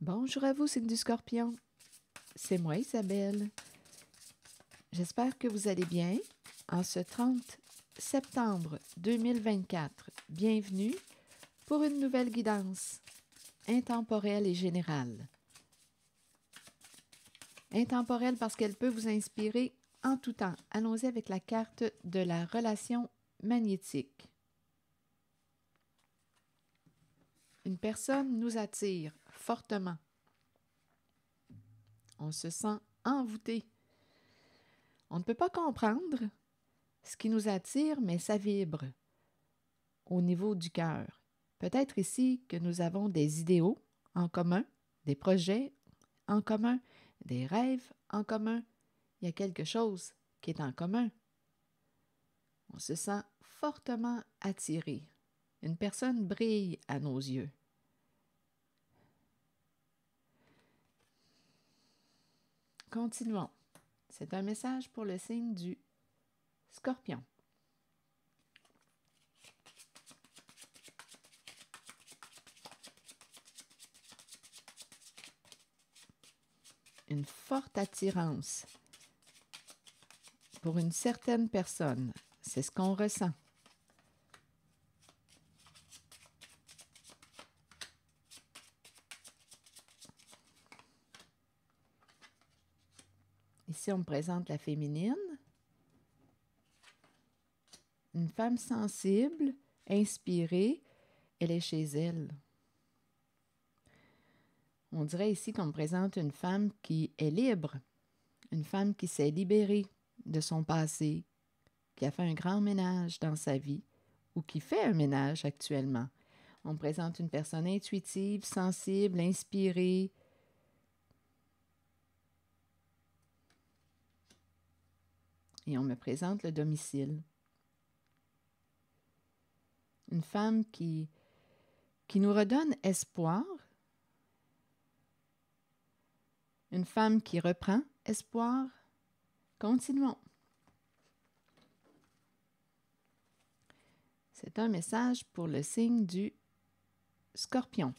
Bonjour à vous, signe du Scorpion. C'est moi, Isabelle. J'espère que vous allez bien. En ce 30 septembre 2024, bienvenue pour une nouvelle guidance intemporelle et générale. Intemporelle parce qu'elle peut vous inspirer en tout temps. Allons-y avec la carte de la relation magnétique. Une personne nous attire fortement. On se sent envoûté. On ne peut pas comprendre ce qui nous attire, mais ça vibre au niveau du cœur. Peut-être ici que nous avons des idéaux en commun, des projets en commun, des rêves en commun. Il y a quelque chose qui est en commun. On se sent fortement attiré. Une personne brille à nos yeux. Continuons. C'est un message pour le signe du Scorpion. Une forte attirance pour une certaine personne. C'est ce qu'on ressent. Ici, on me présente la féminine. Une femme sensible, inspirée, elle est chez elle. On dirait ici qu'on me présente une femme qui est libre, une femme qui s'est libérée de son passé, qui a fait un grand ménage dans sa vie ou qui fait un ménage actuellement. On me présente une personne intuitive, sensible, inspirée. Et on me présente le domicile. Une femme qui nous redonne espoir. Une femme qui reprend espoir. Continuons. C'est un message pour le signe du Scorpion.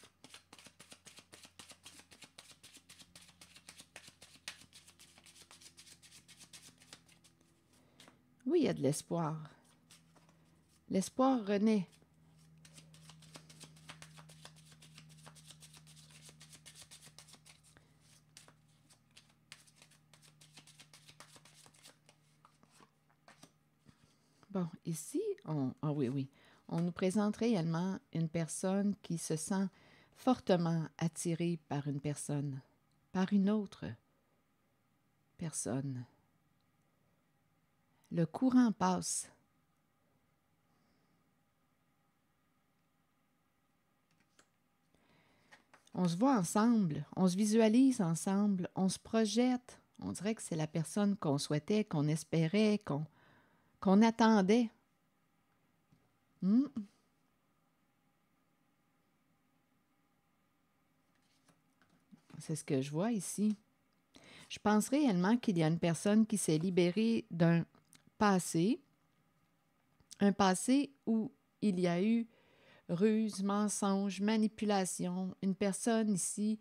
Oui, il y a de l'espoir. L'espoir renaît. Bon, ici, oui. On nous présente réellement une personne qui se sent fortement attirée par une personne, par une autre personne. Le courant passe. On se voit ensemble, on se visualise ensemble, on se projette. On dirait que c'est la personne qu'on souhaitait, qu'on espérait, qu'on attendait. C'est ce que je vois ici. Je pense réellement qu'il y a une personne qui s'est libérée d'un passé, un passé où il y a eu ruse, mensonge, manipulation, une personne ici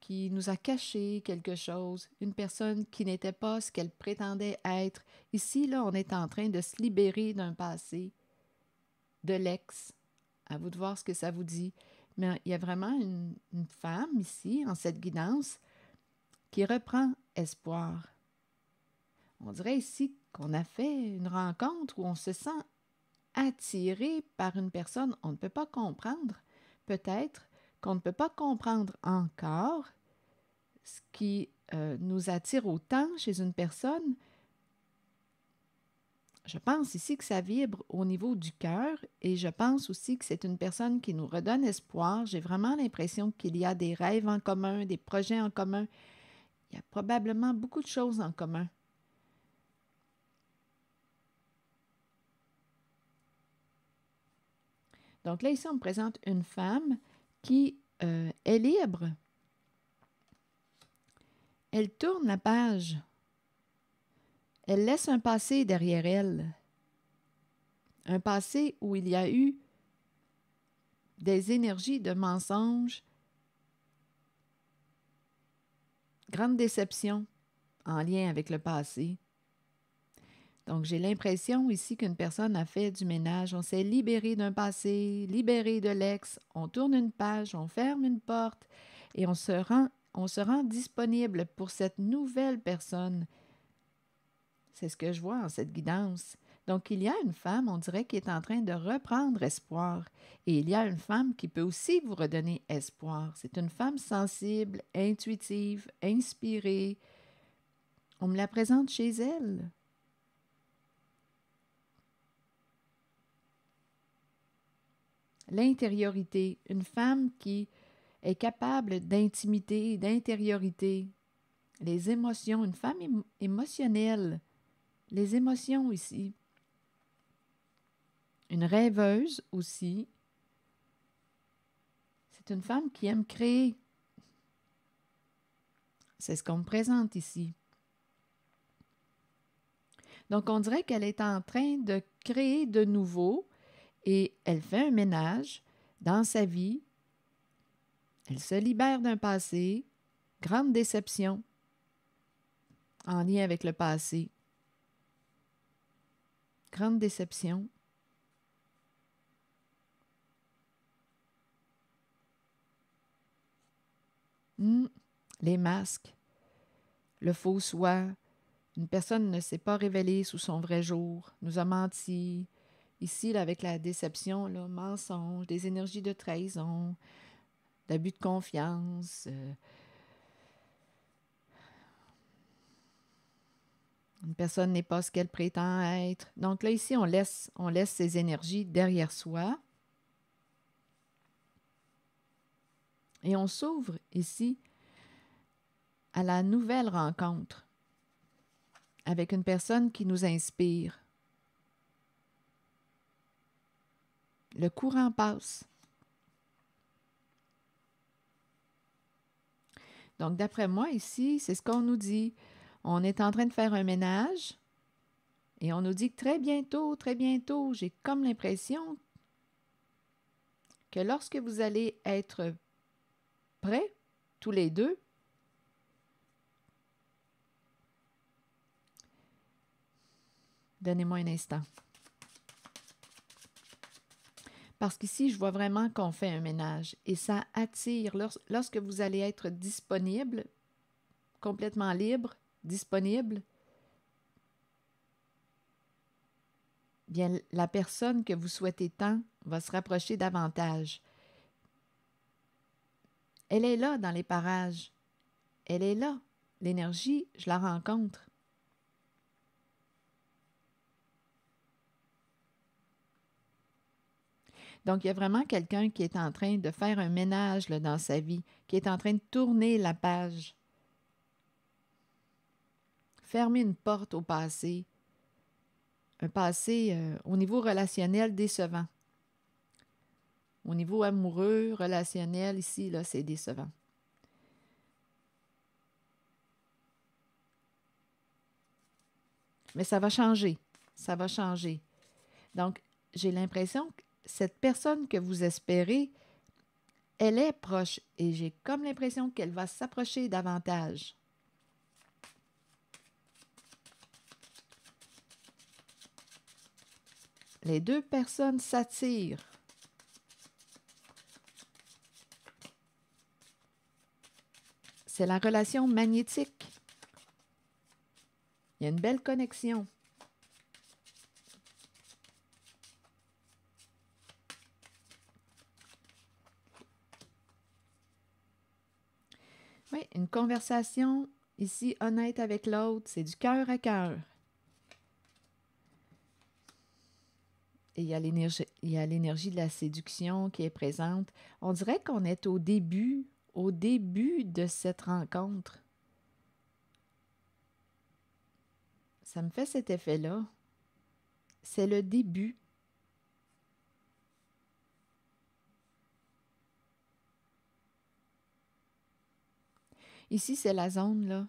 qui nous a caché quelque chose, une personne qui n'était pas ce qu'elle prétendait être. Ici, là, on est en train de se libérer d'un passé, de l'ex. À vous de voir ce que ça vous dit. Mais il y a vraiment une femme ici, en cette guidance, qui reprend espoir. On dirait ici qu'on a fait une rencontre où on se sent attiré par une personne. On ne peut pas comprendre. Peut-être qu'on ne peut pas comprendre encore ce qui nous attire autant chez une personne. Je pense ici que ça vibre au niveau du cœur et je pense aussi que c'est une personne qui nous redonne espoir. J'ai vraiment l'impression qu'il y a des rêves en commun, des projets en commun. Il y a probablement beaucoup de choses en commun. Donc là, ici, on me présente une femme qui est libre. Elle tourne la page. Elle laisse un passé derrière elle. Un passé où il y a eu des énergies de mensonges, grande déception en lien avec le passé. Donc, j'ai l'impression ici qu'une personne a fait du ménage. On s'est libéré d'un passé, libéré de l'ex. On tourne une page, on ferme une porte et on se rend disponible pour cette nouvelle personne. C'est ce que je vois en cette guidance. Donc, il y a une femme, on dirait, qui est en train de reprendre espoir. Et il y a une femme qui peut aussi vous redonner espoir. C'est une femme sensible, intuitive, inspirée. On me la présente chez elle. L'intériorité, une femme qui est capable d'intimité, d'intériorité. Les émotions, une femme émotionnelle. Les émotions ici. Une rêveuse aussi. C'est une femme qui aime créer. C'est ce qu'on me présente ici. Donc, on dirait qu'elle est en train de créer de nouveau et elle fait un ménage dans sa vie. Elle se libère d'un passé. Grande déception en lien avec le passé. Grande déception. Les masques, le faux soi. Une personne ne s'est pas révélée sous son vrai jour, nous a menti. Ici, là, avec la déception, là, mensonge, des énergies de trahison, d'abus de confiance. Une personne n'est pas ce qu'elle prétend être. Donc là, ici, on laisse ces énergies derrière soi. Et on s'ouvre ici à la nouvelle rencontre avec une personne qui nous inspire. Le courant passe. Donc, d'après moi, ici, c'est ce qu'on nous dit. On est en train de faire un ménage et on nous dit que très bientôt, j'ai comme l'impression que lorsque vous allez être prêts, tous les deux, donnez-moi un instant. Parce qu'ici, je vois vraiment qu'on fait un ménage et ça attire. Lorsque vous allez être disponible, complètement libre, disponible, bien, la personne que vous souhaitez tant va se rapprocher davantage. Elle est là dans les parages. Elle est là. L'énergie, je la rencontre. Donc, il y a vraiment quelqu'un qui est en train de faire un ménage là, dans sa vie, qui est en train de tourner la page. Fermer une porte au passé. Un passé au niveau relationnel décevant. Au niveau amoureux, relationnel, ici, là, c'est décevant. Mais ça va changer. Ça va changer. Donc, j'ai l'impression que cette personne que vous espérez, elle est proche et j'ai comme l'impression qu'elle va s'approcher davantage. Les deux personnes s'attirent. C'est la relation magnétique. Il y a une belle connexion. Oui, une conversation ici honnête avec l'autre, c'est du cœur à cœur. Et il y a l'énergie de la séduction qui est présente. On dirait qu'on est au début de cette rencontre. Ça me fait cet effet-là. C'est le début. Ici, c'est la zone là,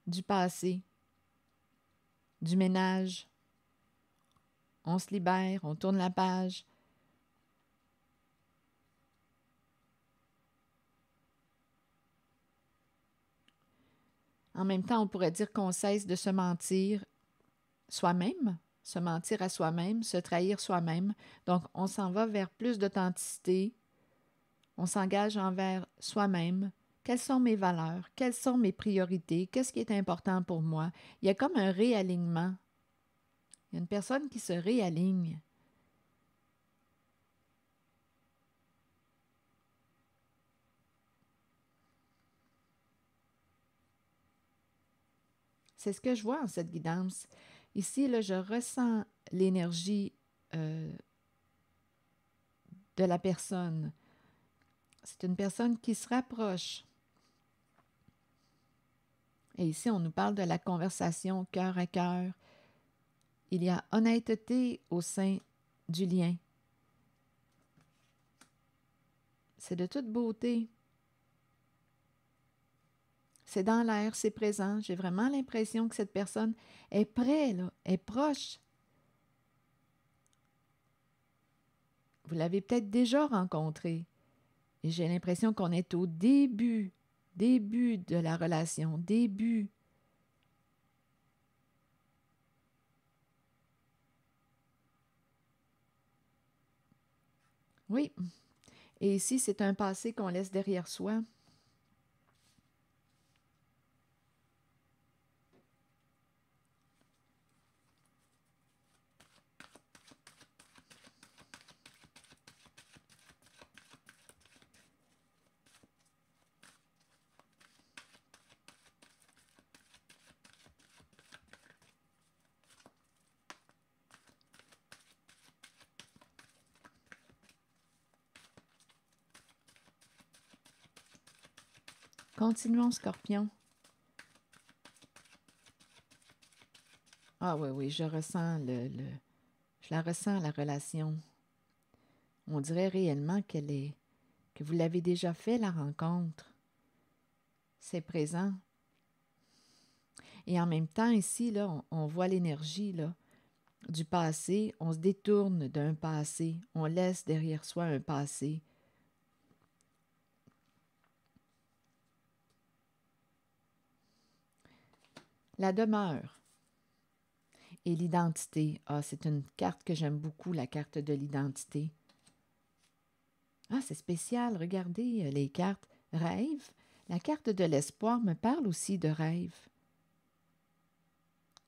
du passé, du ménage. On se libère, on tourne la page. En même temps, on pourrait dire qu'on cesse de se mentir soi-même, se mentir à soi-même, se trahir soi-même. Donc, on s'en va vers plus d'authenticité. On s'engage envers soi-même. Quelles sont mes valeurs? Quelles sont mes priorités? Qu'est-ce qui est important pour moi? Il y a comme un réalignement. Il y a une personne qui se réaligne. C'est ce que je vois en cette guidance. Ici, là, je ressens l'énergie de la personne. C'est une personne qui se rapproche. Et ici, on nous parle de la conversation cœur à cœur. Il y a honnêteté au sein du lien. C'est de toute beauté. C'est dans l'air, c'est présent. J'ai vraiment l'impression que cette personne est près, là, est proche. Vous l'avez peut-être déjà rencontré. Et j'ai l'impression qu'on est au début de la relation, début. Oui. Et ici, c'est un passé qu'on laisse derrière soi. Continuons, Scorpion. Ah oui, oui, je ressens je la ressens, la relation. On dirait réellement que vous l'avez déjà fait, la rencontre. C'est présent. Et en même temps, ici, là, on voit l'énergie, là, du passé. On se détourne d'un passé. On laisse derrière soi un passé. La demeure et l'identité. Ah, c'est une carte que j'aime beaucoup, la carte de l'identité. Ah, c'est spécial. Regardez les cartes. Rêve. La carte de l'espoir me parle aussi de rêve.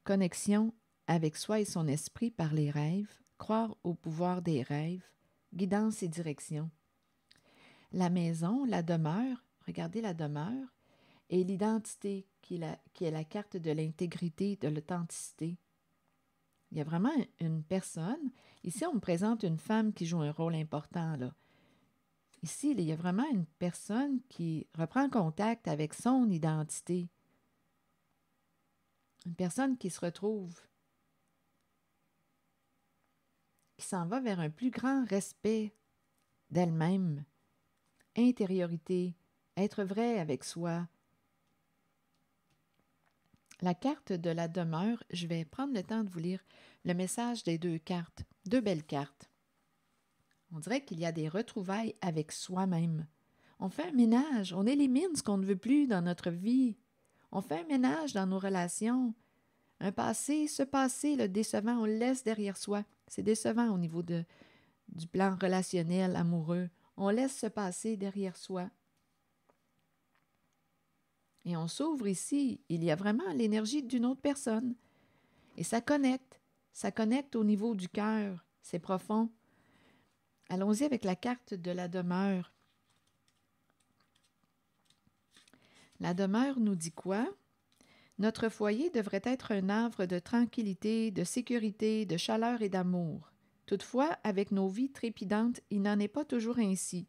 Connexion avec soi et son esprit par les rêves. Croire au pouvoir des rêves. Guidance et direction. La maison, la demeure. Regardez la demeure. Et l'identité qui est la carte de l'intégrité, de l'authenticité. Il y a vraiment une personne. Ici, on me présente une femme qui joue un rôle important, là. Ici, il y a vraiment une personne qui reprend contact avec son identité. Une personne qui se retrouve, qui s'en va vers un plus grand respect d'elle-même, intériorité, être vrai avec soi. La carte de la demeure, je vais prendre le temps de vous lire le message des deux cartes, deux belles cartes. On dirait qu'il y a des retrouvailles avec soi-même. On fait un ménage, on élimine ce qu'on ne veut plus dans notre vie. On fait un ménage dans nos relations. Un passé, ce passé, le décevant, on le laisse derrière soi. C'est décevant au niveau du plan relationnel, amoureux. On laisse ce passé derrière soi. Et on s'ouvre ici. Il y a vraiment l'énergie d'une autre personne. Et ça connecte. Ça connecte au niveau du cœur. C'est profond. Allons-y avec la carte de la demeure. La demeure nous dit quoi? Notre foyer devrait être un havre de tranquillité, de sécurité, de chaleur et d'amour. Toutefois, avec nos vies trépidantes, il n'en est pas toujours ainsi.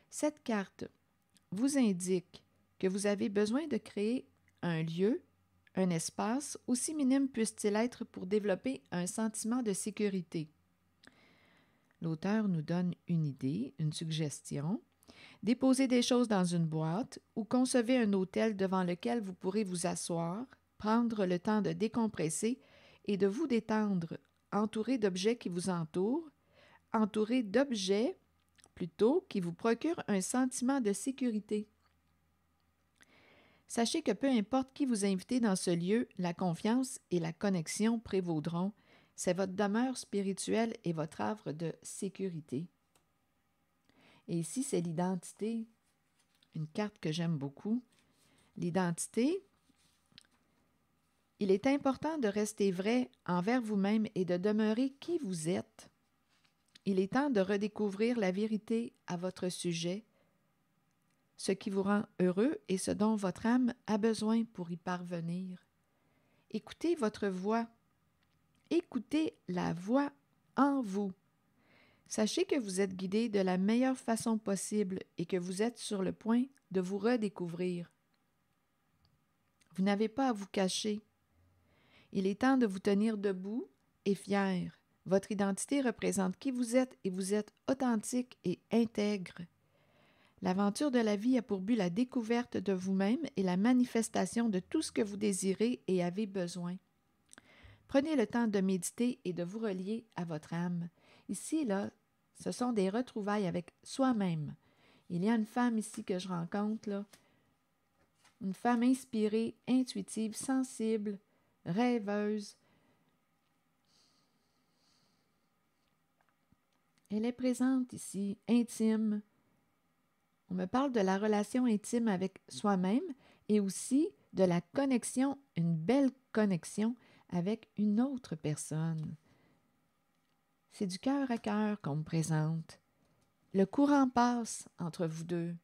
Cette carte vous indique que vous avez besoin de créer un lieu, un espace, aussi minime puisse-t-il être pour développer un sentiment de sécurité. L'auteur nous donne une idée, une suggestion. Déposez des choses dans une boîte ou concevez un hôtel devant lequel vous pourrez vous asseoir, prendre le temps de décompresser et de vous détendre, entouré d'objets qui vous entourent, entouré d'objets plutôt qui vous procurent un sentiment de sécurité. Sachez que peu importe qui vous invitez dans ce lieu, la confiance et la connexion prévaudront. C'est votre demeure spirituelle et votre havre de sécurité. Et ici, c'est l'identité, une carte que j'aime beaucoup. L'identité, il est important de rester vrai envers vous-même et de demeurer qui vous êtes. Il est temps de redécouvrir la vérité à votre sujet, ce qui vous rend heureux et ce dont votre âme a besoin pour y parvenir. Écoutez votre voix. Écoutez la voix en vous. Sachez que vous êtes guidé de la meilleure façon possible et que vous êtes sur le point de vous redécouvrir. Vous n'avez pas à vous cacher. Il est temps de vous tenir debout et fier. Votre identité représente qui vous êtes et vous êtes authentique et intègre. L'aventure de la vie a pour but la découverte de vous-même et la manifestation de tout ce que vous désirez et avez besoin. Prenez le temps de méditer et de vous relier à votre âme. Ici, là, ce sont des retrouvailles avec soi-même. Il y a une femme ici que je rencontre, là, une femme inspirée, intuitive, sensible, rêveuse. Elle est présente ici, intime. On me parle de la relation intime avec soi-même et aussi de la connexion, une belle connexion avec une autre personne. C'est du cœur à cœur qu'on me présente. Le courant passe entre vous deux.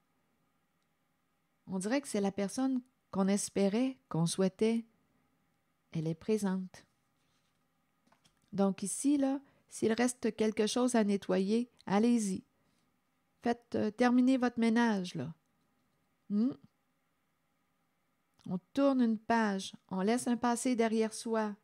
On dirait que c'est la personne qu'on espérait, qu'on souhaitait. Elle est présente. Donc ici, là, s'il reste quelque chose à nettoyer, allez-y. Faites terminer votre ménage, là. On tourne une page, on laisse un passé derrière soi.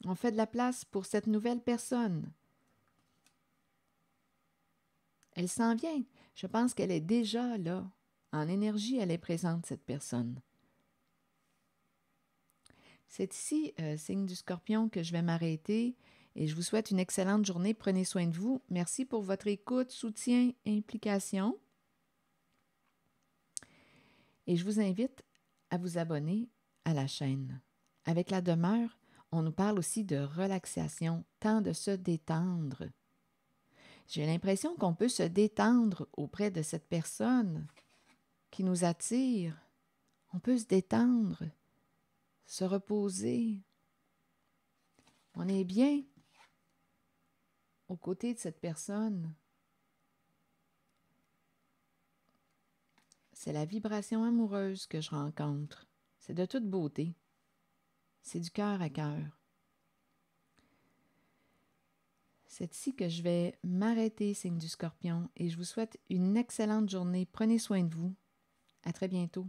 On fait de la place pour cette nouvelle personne. Elle s'en vient. Je pense qu'elle est déjà là. En énergie, elle est présente, cette personne. C'est ici, signe du Scorpion, que je vais m'arrêter et je vous souhaite une excellente journée. Prenez soin de vous. Merci pour votre écoute, soutien, implication. Et je vous invite à vous abonner à la chaîne. Avec la demeure, on nous parle aussi de relaxation, temps de se détendre. J'ai l'impression qu'on peut se détendre auprès de cette personne qui nous attire. On peut se détendre, se reposer. On est bien aux côtés de cette personne. C'est la vibration amoureuse que je rencontre. C'est de toute beauté. C'est du cœur à cœur. C'est ici que je vais m'arrêter, signe du Scorpion, et je vous souhaite une excellente journée. Prenez soin de vous. À très bientôt.